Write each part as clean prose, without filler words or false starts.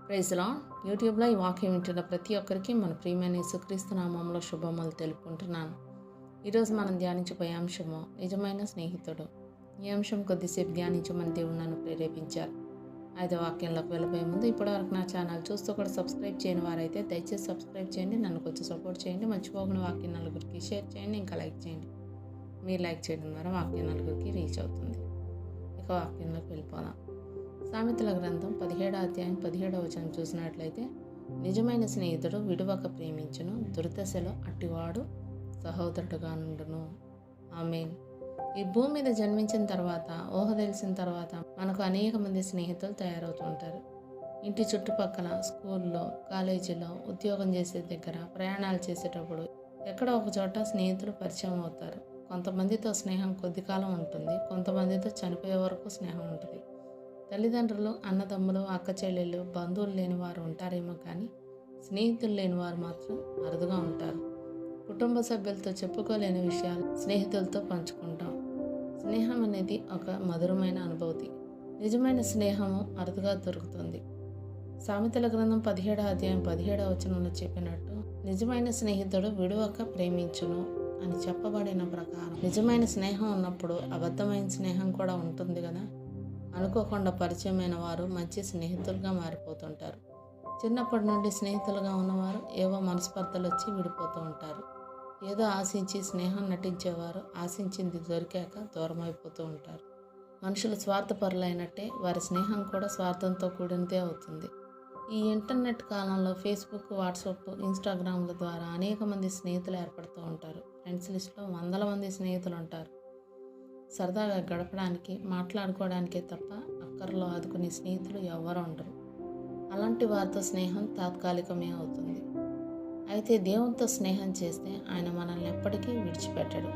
Praise lord. యూట్యూబ్లో ఈ వాక్యం వింటున్న ప్రతి ఒక్కరికి మన ప్రియమైన యేసుక్రీస్తు నామంలో శుభములు తెలుపుకుంటున్నాను. ఈరోజు మనం ధ్యానించబోయే అంశము నిజమైన స్నేహితుడు. ఈ అంశం కొద్దిసేపు ధ్యానించమని దేవుడు నన్ను ప్రేరేపించారు. అయితే వాక్యంలోకి వెళ్ళబోయే ముందు ఇప్పటివరకు నా ఛానల్ చూస్తూ కూడా సబ్స్క్రైబ్ చేయని వారైతే దయచేసి సబ్స్క్రైబ్ చేయండి, నన్ను కొంచెం సపోర్ట్ చేయండి. మర్చిపోకుండా వాక్యం నలుగురికి షేర్ చేయండి, ఇంకా లైక్ చేయండి. మీరు లైక్ చేయడం ద్వారా వాక్యం నలుగురికి రీచ్ అవుతుంది. ఇక వాక్యంలోకి వెళ్ళిపోదాం. సామెతల గ్రంథం 17వ అధ్యాయం 17వ వచనం చూసినట్లయితే, నిజమైన స్నేహితుడు విడువక ప్రేమించును, దుర్దశలో అట్టివాడు సహోదరుడుగా నుండును. ఆమేన్. ఈ భూమి మీద జన్మించిన తర్వాత, ఊహ తెలిసిన తర్వాత మనకు అనేక మంది స్నేహితులు తయారవుతూ ఉంటారు. ఇంటి చుట్టుపక్కల, స్కూల్లో, కాలేజీలో, ఉద్యోగం చేసే దగ్గర, ప్రయాణాలు చేసేటప్పుడు ఎక్కడో ఒక చోట స్నేహితులు పరిచయం అవుతారు. కొంతమందితో స్నేహం కొద్ది కాలం ఉంటుంది, కొంతమందితో చనిపోయే వరకు స్నేహం ఉంటుంది. తల్లిదండ్రులు, అన్నదమ్ములు, అక్క చెల్లెళ్ళు, బంధువులు లేని వారు ఉంటారేమో కానీ స్నేహితులు లేని వారు మాత్రం అరుదుగా ఉంటారు. కుటుంబ సభ్యులతో చెప్పుకోలేని విషయాలు స్నేహితులతో పంచుకుంటాం. స్నేహం అనేది ఒక మధురమైన అనుభూతి. నిజమైన స్నేహము అరుదుగా దొరుకుతుంది. సామెతల గ్రంథం 17వ అధ్యాయం 17వ వచనంలో చెప్పినట్టు, నిజమైన స్నేహితుడు విడువక ప్రేమించును అని చెప్పబడిన ప్రకారం నిజమైన స్నేహం ఉన్నప్పుడు అబద్ధమైన స్నేహం కూడా ఉంటుంది కదా. అనుకోకుండా పరిచయమైన వారు మంచి స్నేహితులుగా మారిపోతుంటారు. చిన్నప్పటి నుండి స్నేహితులుగా ఉన్నవారు ఏవో మనస్పర్ధలు వచ్చి విడిపోతూ ఉంటారు. ఏదో ఆశించి స్నేహం నటించేవారు ఆశించింది దొరికాక దూరం అయిపోతూ ఉంటారు. మనుషులు స్వార్థపరులైనట్టే వారి స్నేహం కూడా స్వార్థంతో కూడినదే అవుతుంది. ఈ ఇంటర్నెట్ కాలంలో ఫేస్బుక్, వాట్సాప్, ఇన్స్టాగ్రామ్ల ద్వారా అనేక మంది స్నేహితులు ఏర్పడుతూ ఉంటారు. ఫ్రెండ్స్ లిస్ట్లో వందల మంది స్నేహితులు ఉంటారు. సరదాగా గడపడానికి, మాట్లాడుకోవడానికే తప్ప అక్కర్లో ఆదుకునే స్నేహితులు ఎవ్వరూ ఉండరు. అలాంటి వారితో స్నేహం తాత్కాలికమే అవుతుంది. అయితే దేవునితో స్నేహం చేస్తే ఆయన మనల్ని ఎప్పటికీ విడిచిపెట్టడు.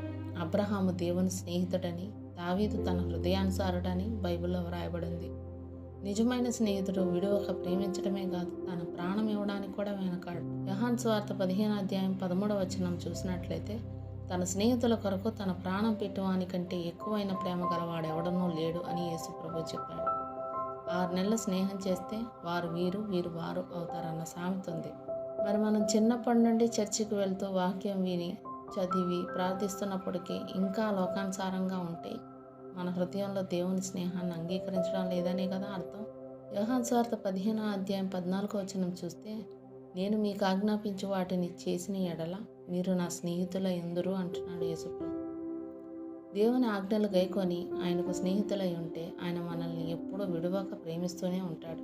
అబ్రహాము దేవుని స్నేహితుడని, దావీదు తన హృదయానుసారుడని బైబిల్లో వ్రాయబడింది. నిజమైన స్నేహితుడు విడువక ప్రేమించడమే కాదు, తన ప్రాణం ఇవ్వడానికి కూడా వెనకాడు. యోహాను సువార్త 15వ అధ్యాయం 13వ వచనం చూసినట్లయితే, తన స్నేహితుల కొరకు తన ప్రాణం పెట్టువాని కంటే ఎక్కువైన ప్రేమ గలవాడెవడనూ లేడు అని యేసు ప్రభు చెప్పాడు. 6 నెలల స్నేహం చేస్తే వారు వీరు, వీరు వారు అవుతారన్న సామెత ఉంది. మరి మనం చిన్నప్పటి నుండి చర్చికి వెళ్తూ వాక్యం విని, చదివి, ప్రార్థిస్తున్నప్పటికీ ఇంకా లోకానుసారంగా ఉంటే మన హృదయంలో దేవుని స్నేహాన్ని అంగీకరించడం లేదనే కదా అర్థం. యోహాను సువార్త 15వ అధ్యాయం 14వ వచనం చూస్తే, నేను మీకు ఆజ్ఞాపించు వాటిని చేసిన ఎడల మీరు నా స్నేహితులై ఉందురు అంటున్నాడు యేసుప్రభు. దేవుని ఆజ్ఞలు గైకొని ఆయనకు స్నేహితులై ఉంటే ఆయన మనల్ని ఎప్పుడూ విడువక ప్రేమిస్తూనే ఉంటాడు.